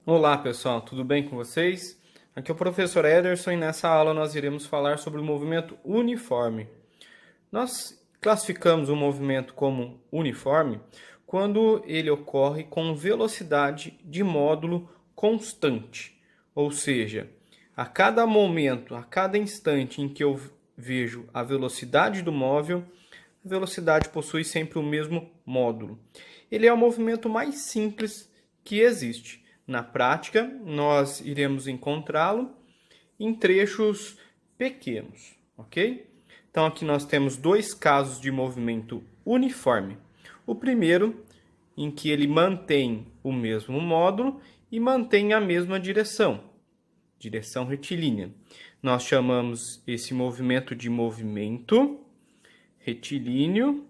Olá pessoal, tudo bem com vocês? Aqui é o professor Ederson e nessa aula nós iremos falar sobre o movimento uniforme. Nós classificamos o movimento como uniforme quando ele ocorre com velocidade de módulo constante, ou seja, a cada momento, a cada instante em que eu vejo a velocidade do móvel, a velocidade possui sempre o mesmo módulo. Ele é o movimento mais simples que existe. Na prática, nós iremos encontrá-lo em trechos pequenos, ok? Então, aqui nós temos dois casos de movimento uniforme. O primeiro, em que ele mantém o mesmo módulo e mantém a mesma direção, direção retilínea. Nós chamamos esse movimento de movimento retilíneo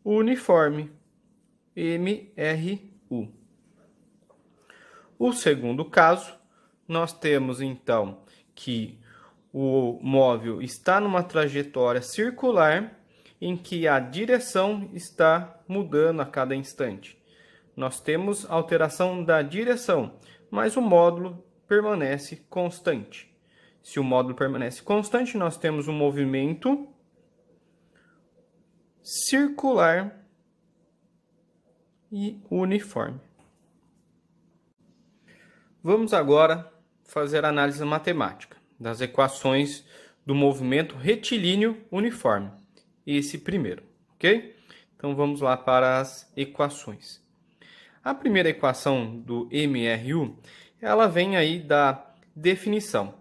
uniforme, MRU. O segundo caso, nós temos então que o móvel está numa trajetória circular em que a direção está mudando a cada instante. Nós temos alteração da direção, mas o módulo permanece constante. Se o módulo permanece constante, nós temos um movimento circular e uniforme. Vamos agora fazer a análise matemática das equações do movimento retilíneo uniforme. Esse primeiro, ok? Então vamos lá para as equações. A primeira equação do MRU, ela vem aí da definição.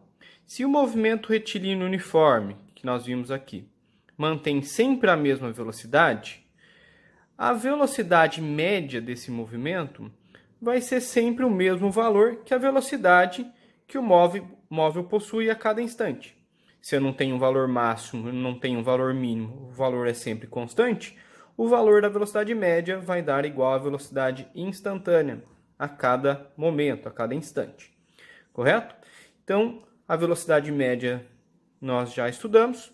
Se o movimento retilíneo uniforme, que nós vimos aqui, mantém sempre a mesma velocidade, a velocidade média desse movimento vai ser sempre o mesmo valor que a velocidade que o móvel possui a cada instante. Se eu não tenho um valor máximo, não tenho um valor mínimo, o valor é sempre constante, o valor da velocidade média vai dar igual à velocidade instantânea a cada momento, a cada instante. Correto? Então, a velocidade média nós já estudamos.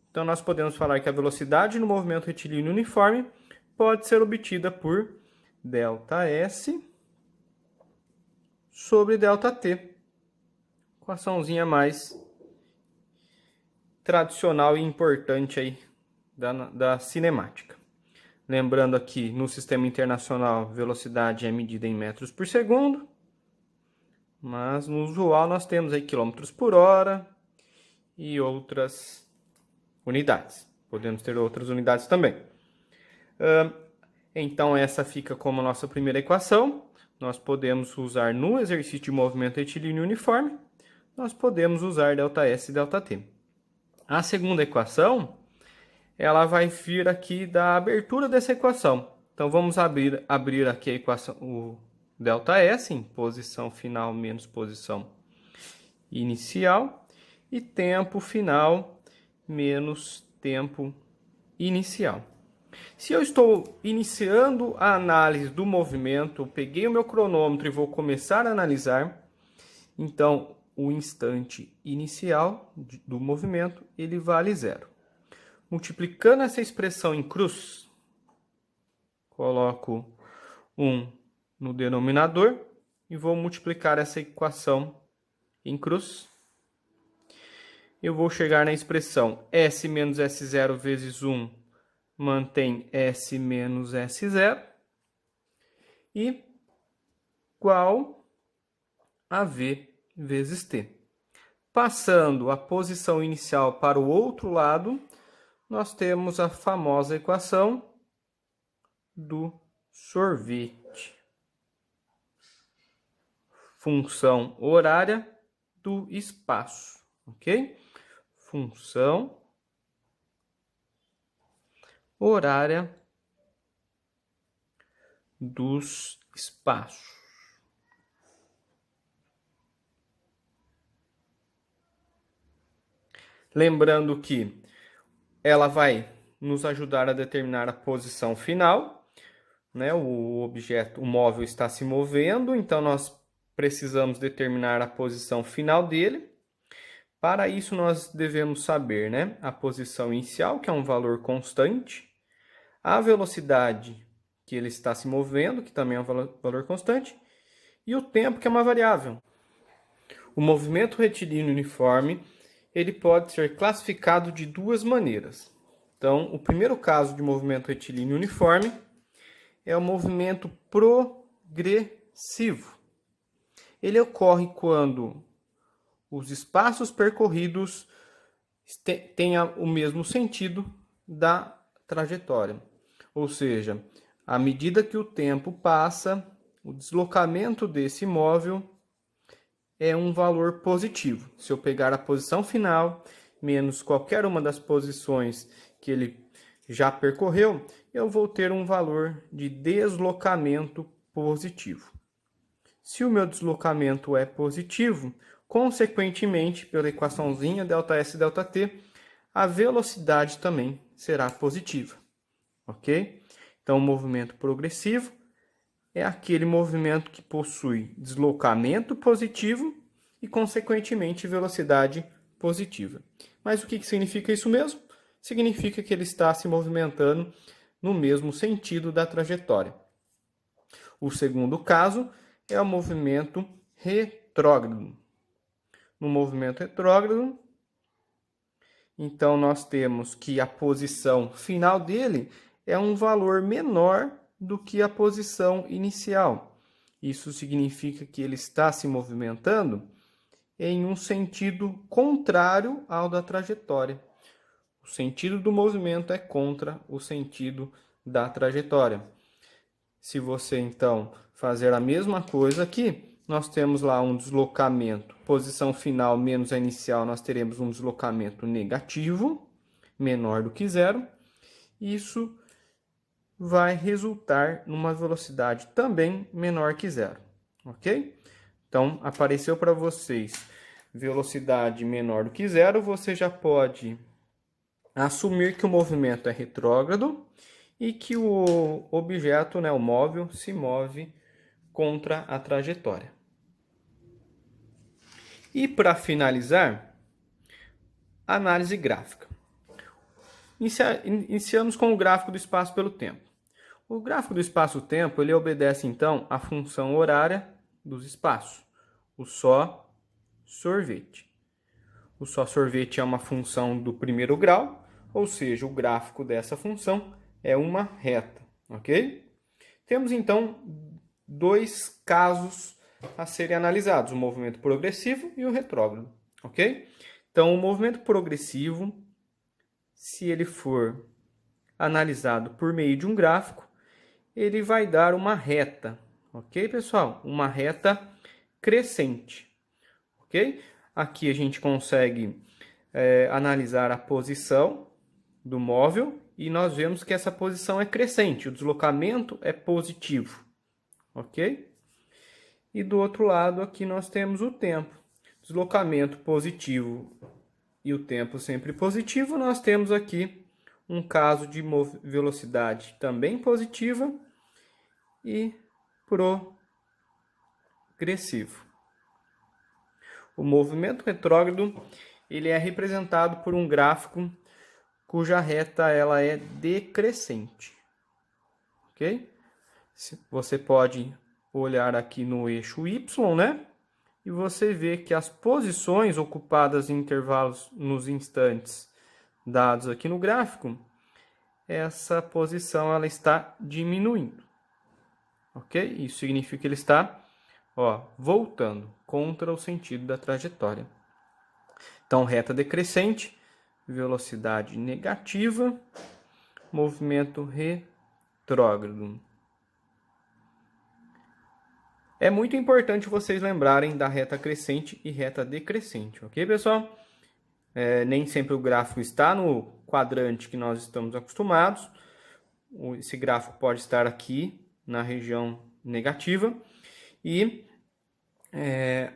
Então, nós podemos falar que a velocidade no movimento retilíneo uniforme pode ser obtida por ΔS sobre ΔT. Equaçãozinha mais tradicional e importante aí da cinemática. Lembrando aqui, no sistema internacional, velocidade é medida em metros por segundo, mas no usual nós temos aí quilômetros por hora e outras unidades. Podemos ter outras unidades também. Então, essa fica como a nossa primeira equação. Nós podemos usar no exercício de movimento retilíneo uniforme, nós podemos usar ΔS e ΔT. A segunda equação, ela vai vir aqui da abertura dessa equação. Então, vamos abrir aqui a equação, o ΔS, em posição final menos posição inicial, e tempo final menos tempo inicial. Se eu estou iniciando a análise do movimento, peguei o meu cronômetro e vou começar a analisar, então o instante inicial do movimento ele vale 0. Multiplicando essa expressão em cruz, coloco 1 no denominador e vou multiplicar essa equação em cruz. Eu vou chegar na expressão S menos S0 vezes 1 mantém S menos S0 e igual a V vezes T. Passando a posição inicial para o outro lado, nós temos a famosa equação do sorvete. Função horária do espaço, ok? Função horária dos espaços. Lembrando que ela vai nos ajudar a determinar a posição final, né? O objeto, o móvel está se movendo, então nós precisamos determinar a posição final dele. Para isso nós devemos saber, né, a posição inicial, que é um valor constante, a velocidade que ele está se movendo, que também é um valor constante, e o tempo, que é uma variável. O movimento retilíneo uniforme, ele pode ser classificado de duas maneiras. Então, o primeiro caso de movimento retilíneo uniforme é o movimento progressivo. Ele ocorre quando os espaços percorridos tenham o mesmo sentido da trajetória. Ou seja, à medida que o tempo passa, o deslocamento desse móvel é um valor positivo. Se eu pegar a posição final, menos qualquer uma das posições que ele já percorreu, eu vou ter um valor de deslocamento positivo. Se o meu deslocamento é positivo, consequentemente, pela equaçãozinha ΔS ΔT, a velocidade também será positiva, ok? Então, o movimento progressivo é aquele movimento que possui deslocamento positivo e, consequentemente, velocidade positiva. Mas o que significa isso mesmo? Significa que ele está se movimentando no mesmo sentido da trajetória. O segundo caso é o movimento retrógrado. No movimento retrógrado, então nós temos que a posição final dele é um valor menor do que a posição inicial. Isso significa que ele está se movimentando em um sentido contrário ao da trajetória. O sentido do movimento é contra o sentido da trajetória. Se você, então, fazer a mesma coisa aqui, nós temos lá um deslocamento, posição final menos a inicial, nós teremos um deslocamento negativo, menor do que zero. Isso vai resultar numa velocidade também menor que zero, ok? Então, apareceu para vocês velocidade menor do que zero, você já pode assumir que o movimento é retrógrado e que o objeto, o móvel, se move contra a trajetória. E para finalizar, análise gráfica. Iniciamos com o gráfico do espaço pelo tempo. O gráfico do espaço-tempo, ele obedece então à função horária dos espaços, o só sorvete. O só sorvete é uma função do primeiro grau, ou seja, o gráfico dessa função é uma reta, ok? Temos então dois casos a serem analisados, o movimento progressivo e o retrógrado, ok? Então, o movimento progressivo, se ele for analisado por meio de um gráfico, ele vai dar uma reta, ok, pessoal? Uma reta crescente, ok? Aqui a gente consegue analisar a posição do móvel e nós vemos que essa posição é crescente, o deslocamento é positivo, ok? E do outro lado aqui nós temos o tempo, deslocamento positivo e o tempo sempre positivo. Nós temos aqui um caso de velocidade também positiva e progressivo. O movimento retrógrado, ele é representado por um gráfico cuja reta ela é decrescente, ok? Você pode olhar aqui no eixo Y, né? E você vê que as posições ocupadas em intervalos nos instantes dados aqui no gráfico, essa posição ela está diminuindo, ok? Isso significa que ele está voltando contra o sentido da trajetória. Então, reta decrescente, velocidade negativa, movimento retrógrado. É muito importante vocês lembrarem da reta crescente e reta decrescente, ok, pessoal? Nem sempre o gráfico está no quadrante que nós estamos acostumados. Esse gráfico pode estar aqui na região negativa. E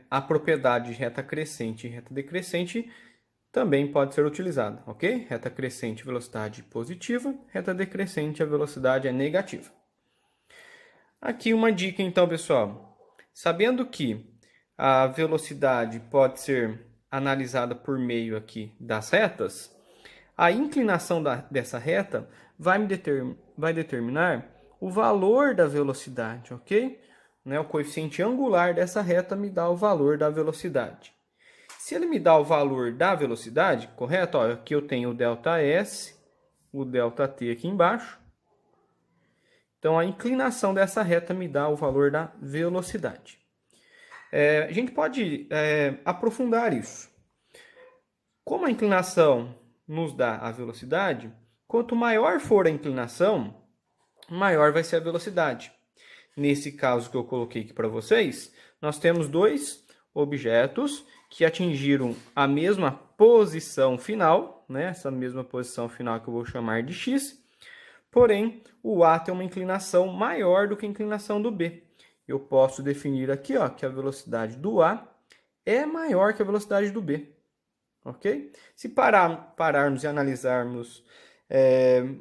a propriedade de reta crescente e reta decrescente também pode ser utilizada, ok? Reta crescente, velocidade positiva. Reta decrescente, a velocidade é negativa. Aqui uma dica então, pessoal. Sabendo que a velocidade pode ser analisada por meio aqui das retas, a inclinação dessa reta vai determinar o valor da velocidade, ok? né, o coeficiente angular dessa reta me dá o valor da velocidade. Se ele me dá o valor da velocidade, correto? Ó, aqui eu tenho o ΔS, o ΔT aqui embaixo. Então, a inclinação dessa reta me dá o valor da velocidade. A gente pode aprofundar isso. Como a inclinação nos dá a velocidade, quanto maior for a inclinação, maior vai ser a velocidade. Nesse caso que eu coloquei aqui para vocês, nós temos dois objetos que atingiram a mesma posição final, né? Essa mesma posição final que eu vou chamar de x, porém o A tem uma inclinação maior do que a inclinação do B. Eu posso definir aqui, ó, que a velocidade do A é maior que a velocidade do B, ok? Se pararmos e analisarmos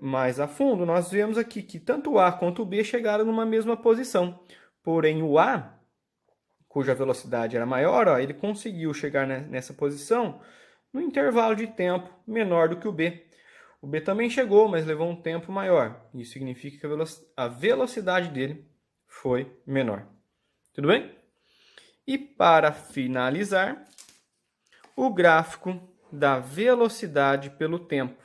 mais a fundo, nós vemos aqui que tanto o A quanto o B chegaram numa mesma posição, porém o A, cuja velocidade era maior, ó, ele conseguiu chegar nessa posição no intervalo de tempo menor do que o B. O B também chegou, mas levou um tempo maior. Isso significa que a velocidade dele foi menor. Tudo bem? E para finalizar, o gráfico da velocidade pelo tempo.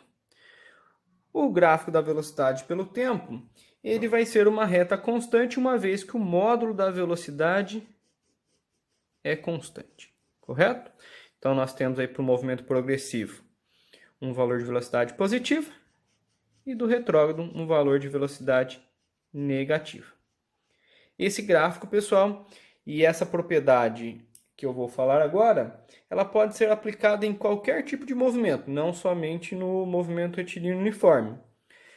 O gráfico da velocidade pelo tempo, ele vai ser uma reta constante, uma vez que o módulo da velocidade é constante, correto? Então, nós temos aí para o movimento progressivo um valor de velocidade positiva e do retrógrado um valor de velocidade negativa. Esse gráfico, pessoal, e essa propriedade que eu vou falar agora, ela pode ser aplicada em qualquer tipo de movimento, não somente no movimento retilíneo uniforme.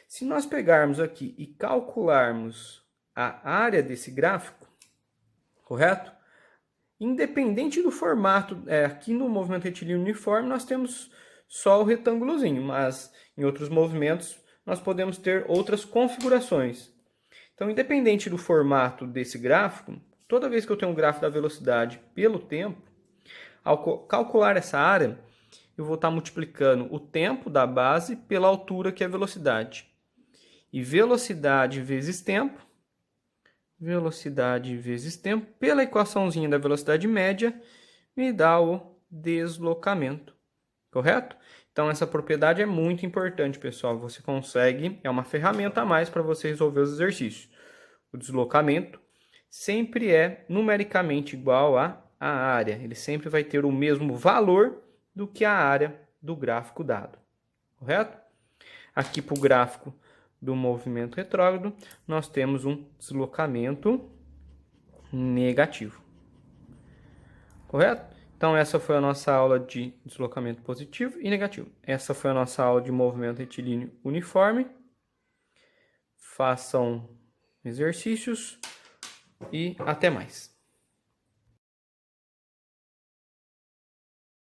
Se nós pegarmos aqui e calcularmos a área desse gráfico, correto? Independente do formato, aqui no movimento retilíneo uniforme nós temos só o retângulozinho, mas em outros movimentos nós podemos ter outras configurações. Então, independente do formato desse gráfico, toda vez que eu tenho um gráfico da velocidade pelo tempo, ao calcular essa área, eu vou estar multiplicando o tempo da base pela altura, que é a velocidade. E velocidade vezes tempo pela equaçãozinha da velocidade média, me dá o deslocamento, correto? Então, essa propriedade é muito importante, pessoal. Você consegue, é uma ferramenta a mais para você resolver os exercícios. O deslocamento sempre é numericamente igual à área. Ele sempre vai ter o mesmo valor do que a área do gráfico dado, correto? Aqui para o gráfico do movimento retrógrado, nós temos um deslocamento negativo, correto? Então, essa foi a nossa aula de deslocamento positivo e negativo. Essa foi a nossa aula de movimento retilíneo uniforme. Façam exercícios e até mais.